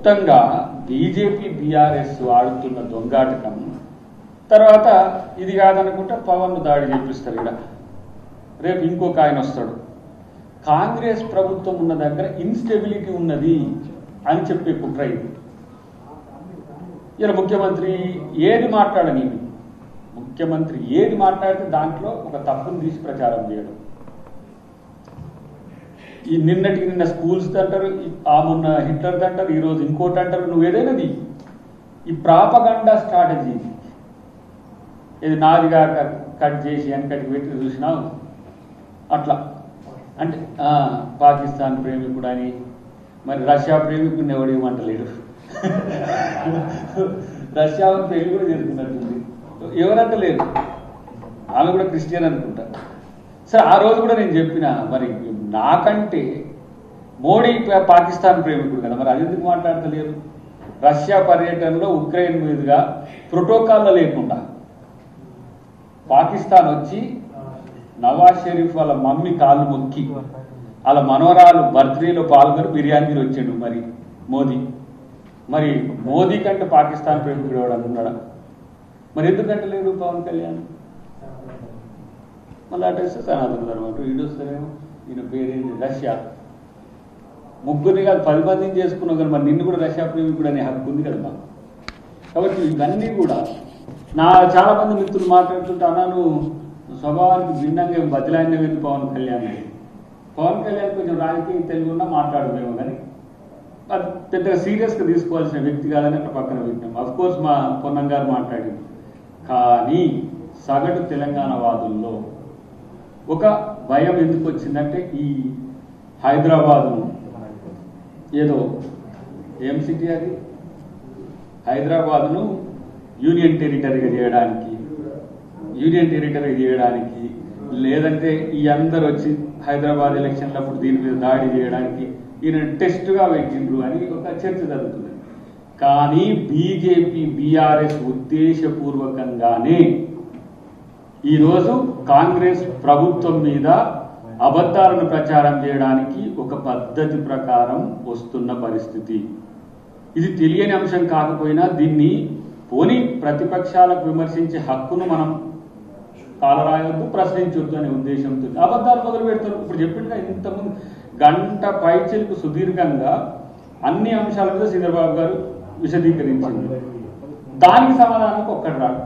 మొత్తంగా BJP BRS ఆడుతున్న దొంగాటకం. తర్వాత ఇది కాదనుకుంటే పవన్ దాడి చేపిస్తారు. ఇక్కడ రేపు ఇంకొక ఆయన వస్తాడు. కాంగ్రెస్ ప్రభుత్వం ఉన్న దగ్గర ఇన్స్టెబిలిటీ ఉన్నది అని చెప్పే కుట్ర ఇది. ఇలా ముఖ్యమంత్రి ఏది మాట్లాడని, ముఖ్యమంత్రి ఏది మాట్లాడితే దాంట్లో ఒక తప్పును తీసి ప్రచారం చేయడం. ఈ నిన్నటికి నిన్న స్కూల్స్ అంటారు, ఆ మొన్న హిట్లర్ అంటారు, ఈరోజు ఇంకోటి అంటారు. నువ్వు ఏదైనాది ఈ ప్రాపగండా స్ట్రాటజీ. ఇది నాదిగా కట్ చేసి వెనకటికి పెట్టి చూసినావు అట్లా. అంటే పాకిస్తాన్ ప్రేమికుడు అని, మరి రష్యా ప్రేమికుడిని ఎవడేమంటలేడు. రష్యా పెళ్లి కూడా చేసుకున్నట్టుంది, ఎవరంటలేరు. ఆమె కూడా క్రిస్టియన్ అనుకుంటా. సరే ఆ రోజు కూడా నేను చెప్పిన, మరి నాకంటే మోడీ పాకిస్తాన్ ప్రేమికుడు కదా, మరి అది ఎందుకు మాట్లాడతలేరు? రష్యా పర్యటనలో ఉక్రెయిన్ మీదుగా ప్రోటోకాల్లో లేకుండా పాకిస్తాన్ వచ్చి నవాజ్ షరీఫ్ వాళ్ళ మమ్మీ కాళ్ళు మొక్కి వాళ్ళ మనవరాలు బర్త్డేలో పాల్గొని బిర్యానీలు వచ్చాడు మరి మోదీ. మరి మోదీ కంటే పాకిస్తాన్ ప్రేమికుడు ఎవడు అనుకున్నాడా? మరి ఎందుకంటే లేదు పవన్ కళ్యాణ్? మళ్ళీ అటేస్తే సనాతన ధర్మం వీడొస్తారేమో. ఈయన పేరేంటి? రష్యా. ముగ్గురిని కాదు 10 మందిని చేసుకున్నావు కానీ మరి నిన్ను కూడా రష్యా ప్రేమికుడు అనే హక్కు ఉంది కదా మాకు. కాబట్టి ఇవన్నీ కూడా చాలా మంది మిత్రులు మాట్లాడుతుంటే అన్నాను స్వభావానికి భిన్నంగా బదిలాయినవి పవన్ కళ్యాణ్. పవన్ కళ్యాణ్ కొంచెం రాజకీయ తెలివి ఉన్నా మాట్లాడలేము, కానీ అది పెద్దగా సీరియస్గా తీసుకోవాల్సిన వ్యక్తి కాదని అట్లా పక్కన పెట్టాం. అఫ్కోర్స్ మా పొన్నం గారు మాట్లాడింది. కానీ సగటు తెలంగాణ వాదుల్లో ఒక భయం ఎందుకు వచ్చిందంటే, ఈ హైదరాబాదును ఏదో ఏం సిటీ అది, హైదరాబాదును యూనియన్ టెరిటరీ చేయడానికి లేదంటే ఈ అందరు వచ్చి హైదరాబాద్ ఎలక్షన్లప్పుడు దీని మీద దాడి చేయడానికి ఈయన టెస్ట్గా పెట్టిండ్రు అని ఒక చర్చ జరుగుతుంది. కానీ బీజేపీ బీఆర్ఎస్ ఉద్దేశపూర్వకంగానే ఈరోజు కాంగ్రెస్ ప్రభుత్వం మీద అబద్ధాలను ప్రచారం చేయడానికి ఒక పద్ధతి ప్రకారం వస్తున్న పరిస్థితి. ఇది తెలియని అంశం కాకపోయినా దీన్ని పోనీ ప్రతిపక్షాలకు విమర్శించే హక్కును మనం కాలరాయొద్దు, ప్రశ్నించొద్దు అనే ఉద్దేశంతో అబద్ధాలు మొదలు పెడతారు. ఇప్పుడు చెప్పిందిగా ఇంతకుముందు గంట పైచిలకు సుదీర్ఘంగా అన్ని అంశాల మీద చంద్రబాబు గారు విశదీకరించింది. దానికి సమాధానం ఒక్కటి రాడు.